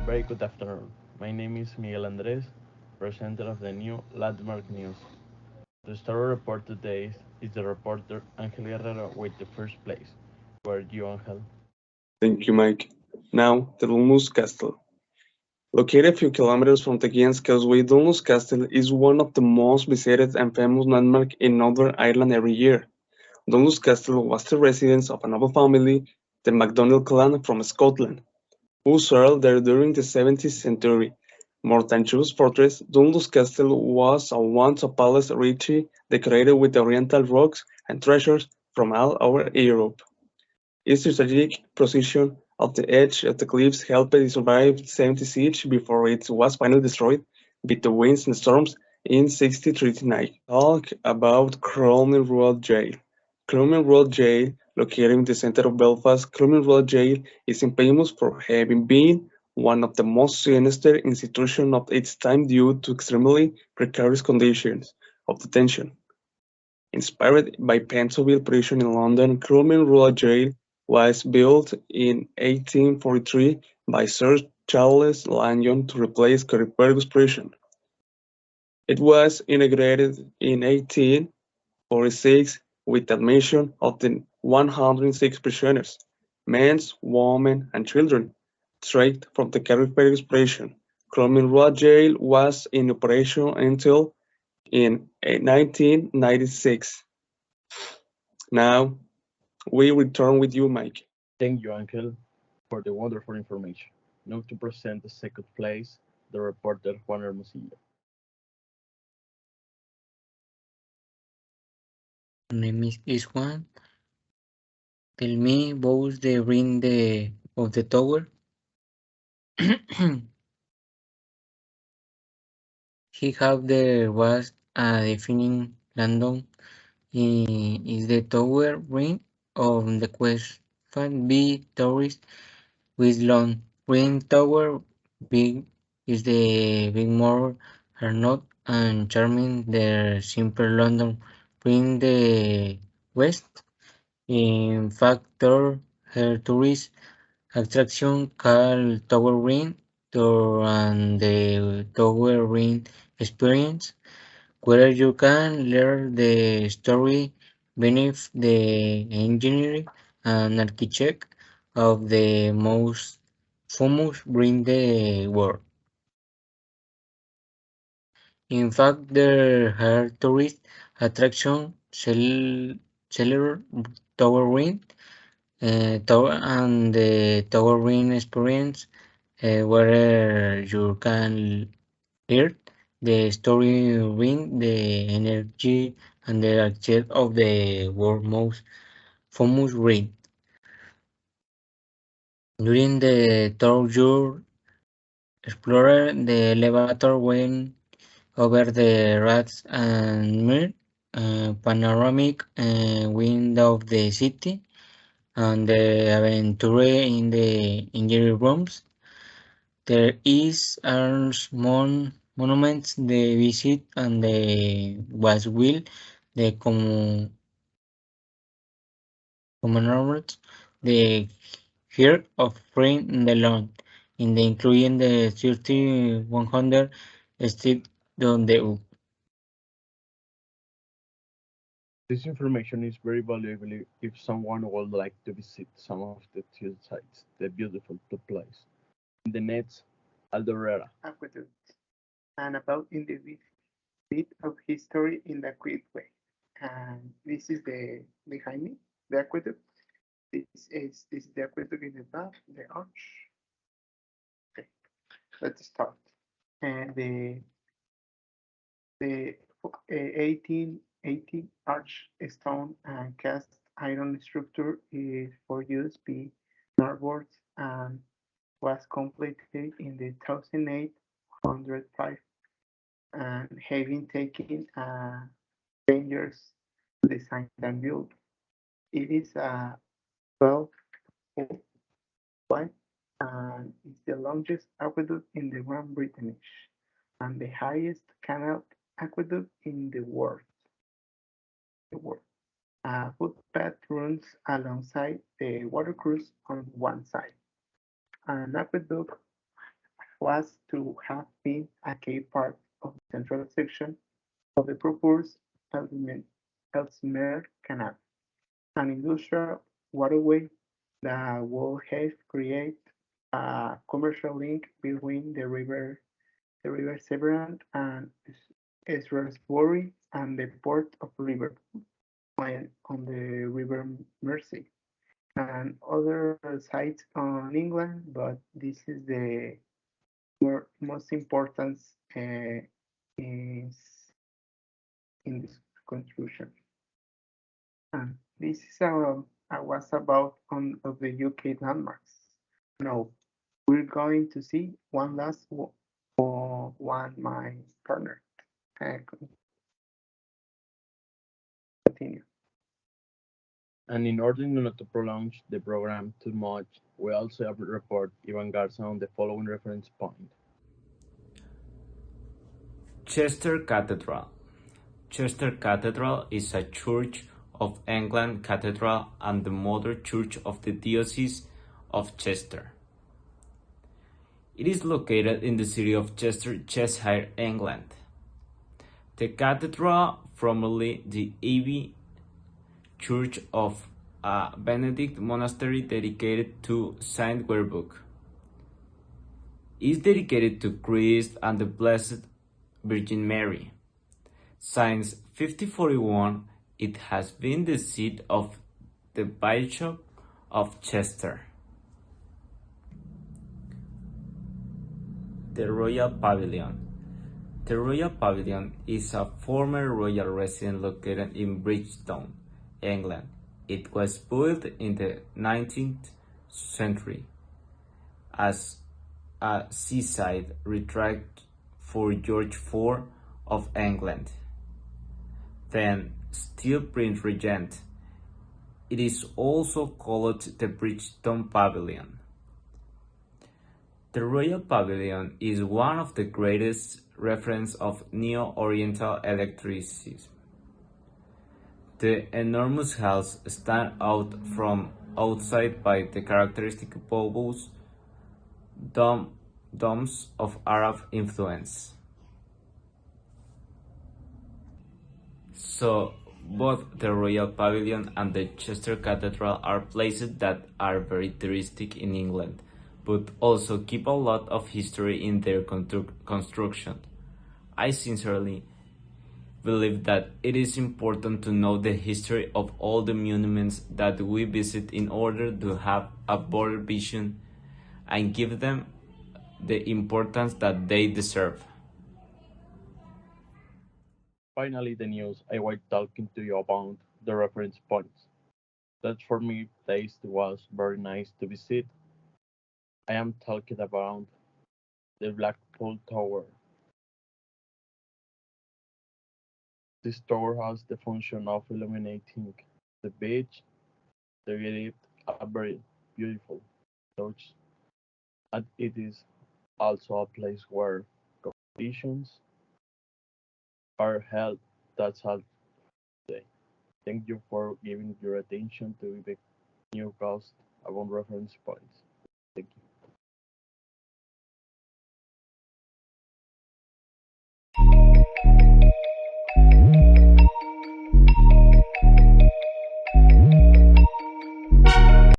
Very good afternoon. My name is Miguel Andres, presenter of the new Landmark News. The story report today is the reporter Angel Guerrero with the first place. Where are you, Angel? Thank you, Mike. Now, the Dulmus Castle. Located a few kilometers from the Giant's Causeway, Dulmus Castle is one of the most visited and famous landmarks in Northern Ireland every year. Dulmus Castle was the residence of a noble family, the MacDonald clan from Scotland, who settled there during the 17th century. More than just fortress, Dulmus Castle was a once a palace richly decorated with oriental rocks and treasures from all over Europe. Its strategic position at the edge of the cliffs helped it survive the 70 siege before it was finally destroyed by the winds and storms in 1639. Talk about Cromwell Road Jail. Cromwell Road Jail, located in the center of Belfast, Cromwell Road Jail is famous for having been one of the most sinister institutions of its time due to extremely precarious conditions of detention. Inspired by Pentonville Prison in London, Cromwell Road Jail was built in 1843 by Sir Charles Lanyon to replace Carrickfergus Prison. It was inaugurated in 1846 with admission of the 106 prisoners, men, women, and children, straight from the Carrickfergus Prison. Cromwell Road Jail was in operation until in 1996. Now we return with you, Mike. Thank you, Angel, for the wonderful information. Now to present the second place, the reporter Juan Hermosillo. Name is Juan. Tell me both the ring of the tower. He have there was a defining London is the tower ring of the quest fan be tourist with long ring tower big is the big more are not and charming the simple London ring the west in factor her tourist attraction called Tower Ring tour and the Tower Ring experience, where you can learn the story beneath the engineering and architect of the most famous ring the world. In fact, there are tourist attraction cellar Tower Ring tower and the tower ring experience where you can hear the story ring, the energy and the architect of the world most famous ring. During the tour you explore the elevator went over the rats and mirror panoramic window of the city and the adventure in the engine rooms. There is a small monument the visit and the was will the commemorate the here of friend the lawn in the including the 3100 street on the This information is very valuable if someone would like to visit some of the two sites, the beautiful two place. In the next, Aldorera. Aqueduct, and about in the bit of history in the quick way. And this is the behind me, the aqueduct. This is the aqueduct in the back, the arch. Okay, let's start. And the 1880 arch stone and cast iron structure is for use by northwards and was completed in the 1805 and having taken 10 years to design and build. It is a 12 wide and is the longest aqueduct in the Grand British and the highest canal aqueduct in the world. The world. A footpath runs alongside the watercourse on one side. An aqueduct was to have been a key part of the central section of the proposed Ellesmere Canal, an industrial waterway that would have created a commercial link between the river Severn and Shrewsbury and the port of Liverpool on the River Mersey and other sites on England, but this is the most important is in this construction. And this is I was about on of the UK landmarks. Now we're going to see one last one my partner. Uh, Continue. And in order not to prolong the program too much, we also have report Ivan Garza on the following reference point. Chester Cathedral. Chester Cathedral is a Church of England cathedral and the mother church of the Diocese of Chester. It is located in the city of Chester, Cheshire, England. The cathedral, formerly the Abbey Church of a Benedict monastery dedicated to Saint Werburgh, is dedicated to Christ and the Blessed Virgin Mary. Since 1541, it has been the seat of the Bishop of Chester. The Royal Pavilion. The Royal Pavilion is a former royal residence located in Bridgetown, England. It was built in the 19th century as a seaside retreat for George IV of England, then still Prince Regent. It is also called the Bridgetown Pavilion. The Royal Pavilion is one of the greatest references of Neo-Oriental eclecticism. The enormous halls stand out from outside by the characteristic bulbous domes of Arab influence. So, both the Royal Pavilion and the Chester Cathedral are places that are very touristic in England, but also keep a lot of history in their construction. I sincerely believe that it is important to know the history of all the monuments that we visit in order to have a broader vision and give them the importance that they deserve. Finally, the news I was talking to you about the reference points. That for me place was very nice to visit. I am talking about the Blackpool Tower. This tower has the function of illuminating the beach to give it a very beautiful touch, and it is also a place where competitions are held. That's all today. Thank you for giving your attention to the new cast about reference points. Thank you.